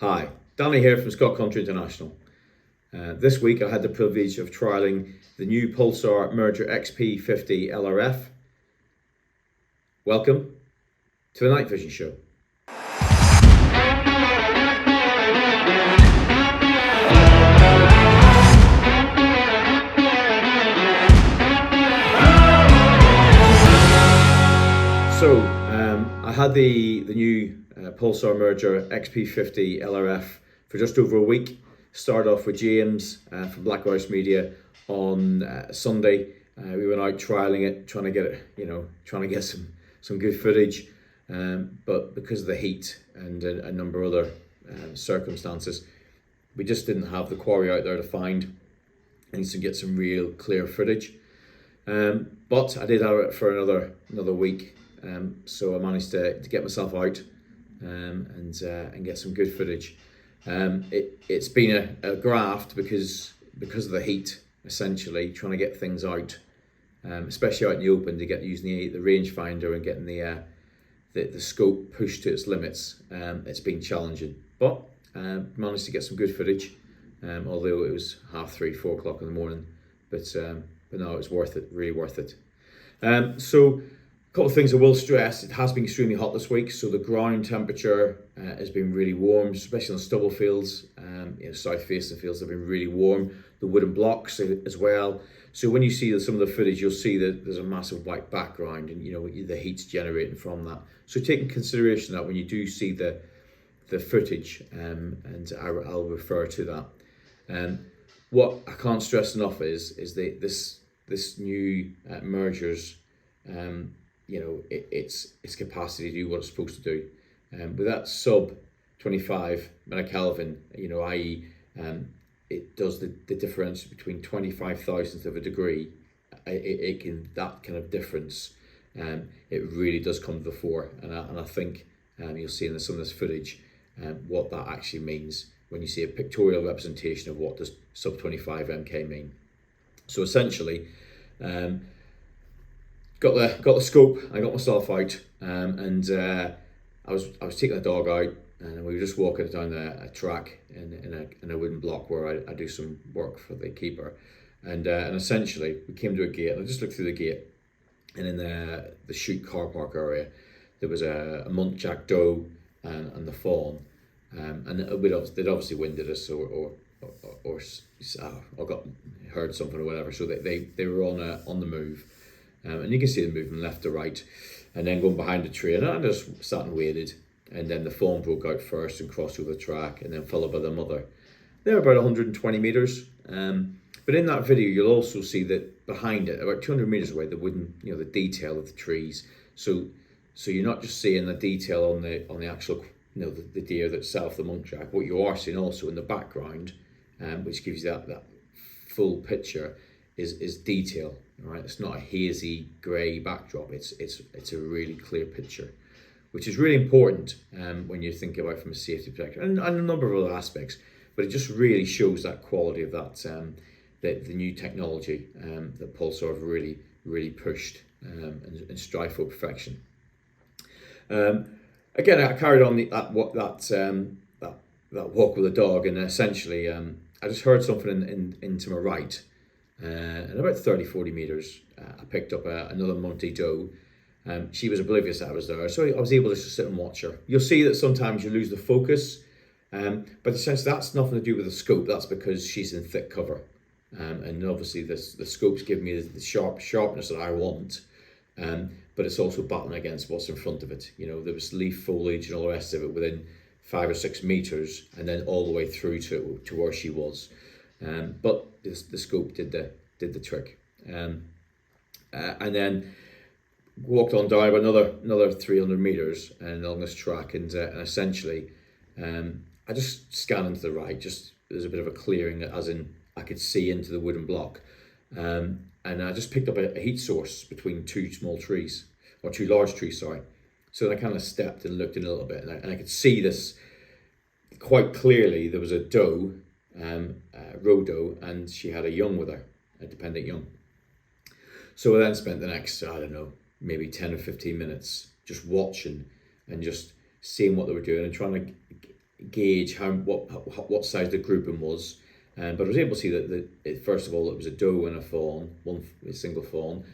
Hi, Danny here from Scott Country International. This week I had the privilege of trialling the new Pulsar Merger XP50 LRF. Welcome to the Night Vision Show. I had the new Pulsar Merger XP50 LRF for just over a week. Started off with James from Black Horse Media on Sunday. We went out trialing it, trying to get some good footage. But because of the heat and a number of other circumstances, we just didn't have the quarry out there to find and to get some real clear footage. But I did have it for another week. So I managed to get myself out and get some good footage. It's been a graft because of the heat, essentially trying to get things out, especially out in the open, to get using the rangefinder and getting the scope pushed to its limits. It's been challenging, but managed to get some good footage, although it was 3:30, 4 o'clock in the morning. But no, it was worth it, really worth it. So a couple of things I will stress: it has been extremely hot this week, so the ground temperature has been really warm, especially on stubble fields. South facing fields have been really warm. The wooden blocks as well. So when you see some of the footage, you'll see that there's a massive white background, and the heat's generating from that. So take in consideration that when you do see the footage, and I'll refer to that. What I can't stress enough is this new mergers. Its capacity to do what it's supposed to do. With that sub 25 millikelvin, i.e. It does the difference between 25 thousandths of a degree. It can, that kind of difference, it really does come to the fore. And I think you'll see in some of this footage what that actually means when you see a pictorial representation of what does sub 25 MK mean. So essentially, got the scope. I got myself out, and I was taking the dog out, and we were just walking down a track in a wooden block where I do some work for the keeper, and essentially we came to a gate. And I just looked through the gate, and in the chute car park area, there was a muntjac doe and the fawn, and they'd obviously winded us or got heard something or whatever. So they were on the move. And you can see them moving left to right, and then going behind the tree. And I just sat and waited, and then the fawn broke out first and crossed over the track, and then followed by the mother. They're about 120 meters. But in that video, you'll also see that behind it, about 200 meters away, the wooden, the detail of the trees. So you're not just seeing the detail on the actual, the deer itself, the muntjac. What you are seeing also in the background, which gives you that full picture, is detail. Right, it's not a hazy grey backdrop. It's a really clear picture, which is really important when you think about it from a safety perspective and a number of other aspects. But it just really shows that quality of that the new technology that Pulsar have really pushed and strive for perfection. Again, I carried on that walk with the dog, and essentially I just heard something into my right. And about 30-40 meters, I picked up another Monty doe. She was oblivious that I was there, so I was able to just sit and watch her. You'll see that sometimes you lose the focus, but essentially that's nothing to do with the scope. That's because she's in thick cover, and obviously the scope's giving me the sharpness that I want, but it's also battling against what's in front of it. There was leaf foliage and all the rest of it within 5 or 6 meters, and then all the way through to where she was. But the scope did the trick, and then walked on down about another 300 meters and along this track, and essentially I just scanned into the right. Just there's a bit of a clearing, as in I could see into the wooden block, and I just picked up a heat source between two large trees. Sorry. So I kind of stepped and looked in a little bit, and I could see this quite clearly. There was a doe. Roe doe, and she had a young with her, a dependent young. So I then spent the next, maybe 10 or 15 minutes just watching and just seeing what they were doing and trying to gauge what size the grouping was. But I was able to see that first of all it was a doe and a fawn, a single fawn,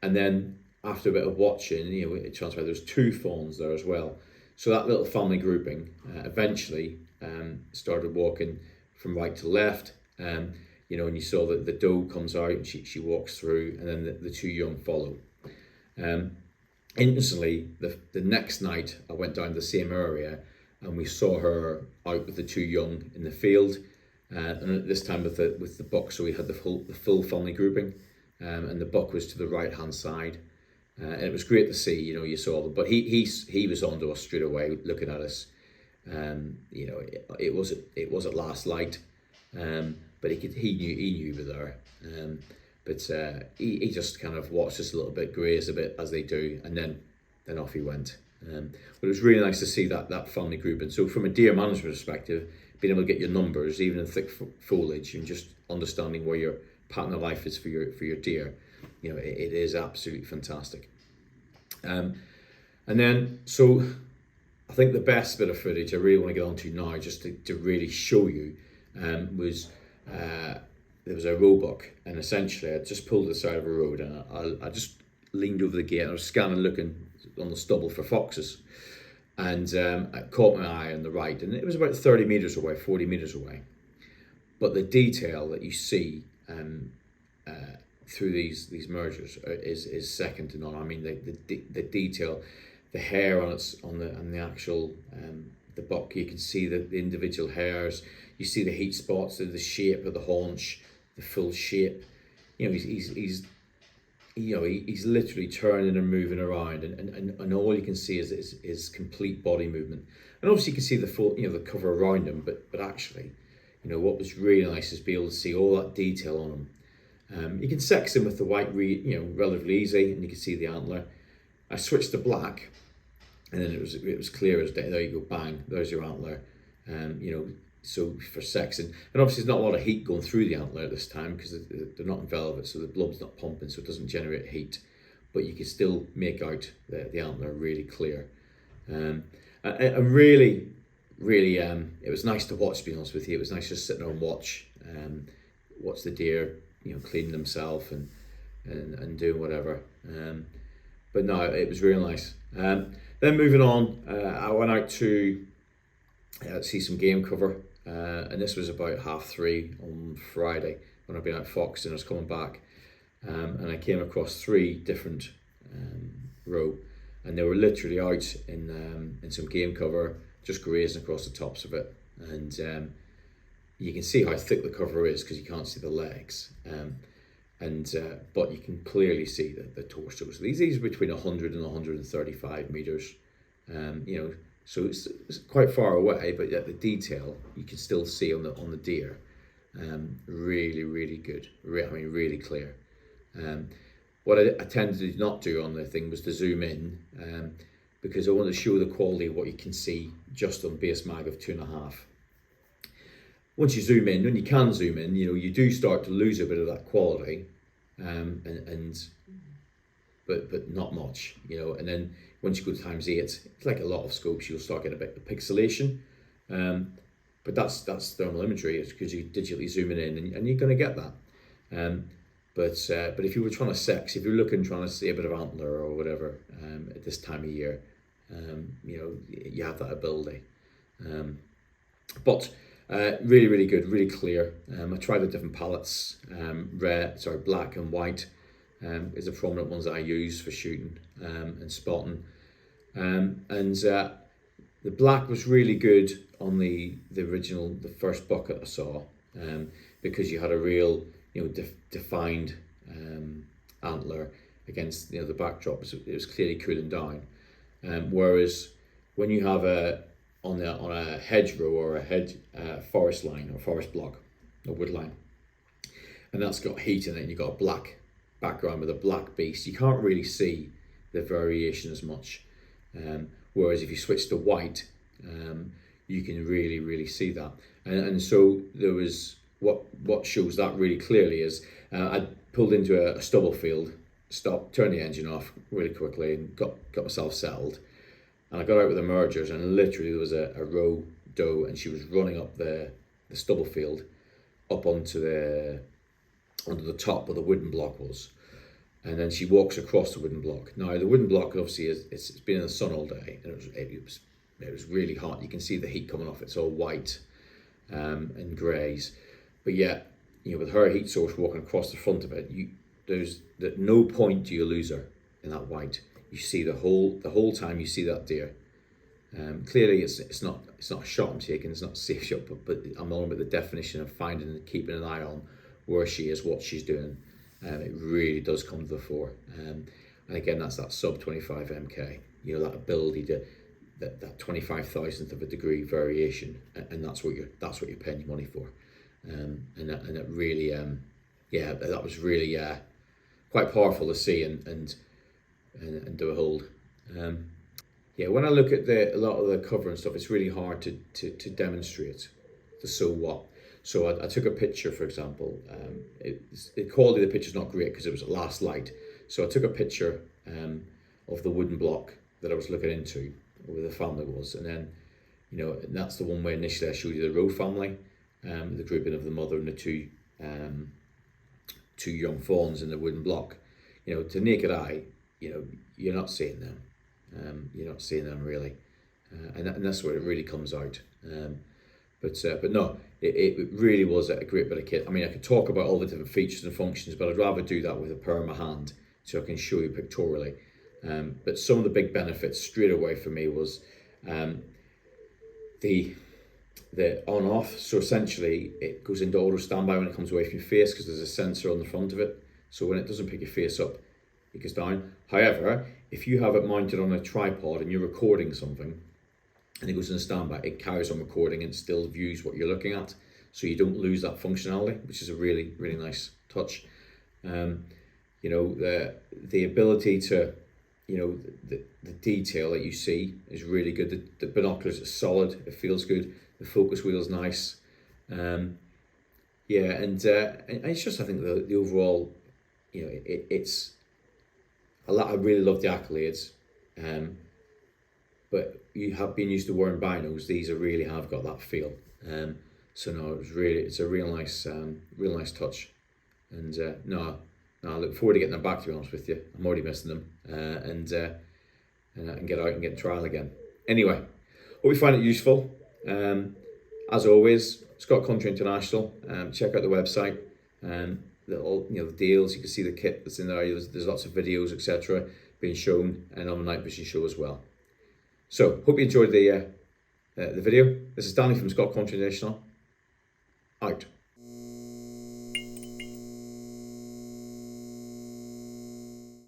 and then after a bit of watching, it transpired there was two fawns there as well. So that little family grouping eventually started walking from right to left. And you saw that the doe comes out and she walks through, and then the two young follow. Instantly, the next night I went down to the same area, and we saw her out with the two young in the field, and at this time with the buck. So we had the full family grouping, and the buck was to the right hand side, and it was great to see. You saw them, but he was onto us straight away, looking at us. It was at last light, but he knew we were there. But he just kind of watched us a little bit, grazed a bit as they do, and then off he went. But it was really nice to see that family group. And so from a deer management perspective, being able to get your numbers, even in thick foliage, and just understanding where your pattern of life is for your deer, it is absolutely fantastic. And then, so I think the best bit of footage I really want to get onto now, just to really show you, was there was a roebuck, and essentially I just pulled to the side of a road, and I just leaned over the gate, and I was scanning, looking on the stubble for foxes, and it caught my eye on the right, and it was about 30 metres away, 40 metres away. But the detail that you see through these mergers is second to none. I mean, the detail, the hair on the actual the buck, you can see the individual hairs, you see the heat spots, the shape of the haunch, the full shape. He's literally turning and moving around, and all you can see is complete body movement. And obviously you can see the full, the cover around him, but actually, what was really nice is be able to see all that detail on him. You can sex him with the white relatively easy, and you can see the antler. I switched to black, and then it was clear as day. There you go, bang, there's your antler. So for sexing, and obviously there's not a lot of heat going through the antler at this time because they're not in velvet, so the blood's not pumping, so it doesn't generate heat. But you can still make out the antler really clear. And really, it was nice to watch. To be honest with you, it was nice just sitting there and watch the deer, cleaning themselves and doing whatever. But no, it was really nice. Then moving on, I went out to see some game cover. And this was about 3:30 on Friday when I'd been out foxing. I was coming back, and I came across 3 different roe, and they were literally out in some game cover, just grazing across the tops of it. And you can see how thick the cover is because you can't see the legs, but you can clearly see the torsos. These are between 100 and 135 meters. So it's quite far away, but yet the detail you can still see on the deer. Really, really good. Really clear. What I tended to not do on the thing was to zoom in, because I want to show the quality of what you can see just on base mag of 2.5. Once you zoom in, when you can zoom in, you do start to lose a bit of that quality, but not much, and then once you go to times 8, it's like a lot of scopes, you'll start getting a bit of pixelation, but that's thermal imagery. It's because you're digitally zooming in, and you're going to get that. But if you were trying to sex, if you're trying to see a bit of antler or whatever at this time of year, you have that ability. But really, really good, really clear. I tried the different palettes. Black and white is the prominent ones that I use for shooting and spotting. The black was really good on the first buck that I saw, because you had a real defined antler against the backdrop. It was clearly cooling down. Whereas when you have on a hedgerow or a forest line or forest block or wood line, and that's got heat in it, and you've got a black background with a black beast, you can't really see the variation as much. Whereas if you switch to white, you can really, really see that. And so there was what shows that really clearly is I pulled into a stubble field, stopped, turned the engine off really quickly, and got myself settled. And I got out with the mergers, and literally there was a row doe, and she was running up the stubble field up onto the top where the wooden block was. And then she walks across the wooden block. Now the wooden block obviously it's been in the sun all day, and it was really hot. You can see the heat coming off. It's all white and greys, but yet, you know, with her heat source walking across the front of it, there's at no point do you lose her in that white. You see the whole time you see that deer. Clearly, it's not a shot I'm taking. It's not a safe shot, but I'm on about the definition of finding and keeping an eye on where she is, what she's doing. It really does come to the fore. And again, that's that sub 25 mk. You know, that ability to that 25,000th of a degree variation, and that's what you're paying your money for. And that really, that was really quite powerful to see and do a hold. When I look at a lot of the cover and stuff, it's really hard to demonstrate the so what. So I took a picture, for example. The quality of the picture's not great because it was at last light. So I took a picture of the wooden block that I was looking into, where the family was, and then, you know, and that's the one where initially I showed you the Rowe family, the grouping of the mother and the two young fawns in the wooden block. You know, to naked eye, you know, you're not seeing them. You're not seeing them really, and that's where it really comes out. But no, it really was a great bit of kit. I mean, I could talk about all the different features and functions, but I'd rather do that with a pair in my hand so I can show you pictorially. But some of the big benefits straight away for me was the on off. So essentially, it goes into auto standby when it comes away from your face because there's a sensor on the front of it. So when it doesn't pick your face up, it goes down. However, if you have it mounted on a tripod and you're recording something and it goes in a standby, it carries on recording and still views what you're looking at, so you don't lose that functionality, which is a really, really nice touch. You know, the ability to, you know, the detail that you see is really good. The binoculars are solid, it feels good, the focus wheel is nice. And it's just, I think the overall, you know, it's a lot. I really love the accolades, but you have been used to wearing binos. These really have got that feel. So no, it's a real nice touch. And I look forward to getting them back, to be honest with you. I'm already missing them, and I can get out and get trial again. Anyway, hope you find it useful. As always, Scott Country International. Check out the website. The deals. You can see the kit that's in there. There's lots of videos, etc., being shown, and on the night vision show as well. So, hope you enjoyed the video. This is Danny from Scott Country International.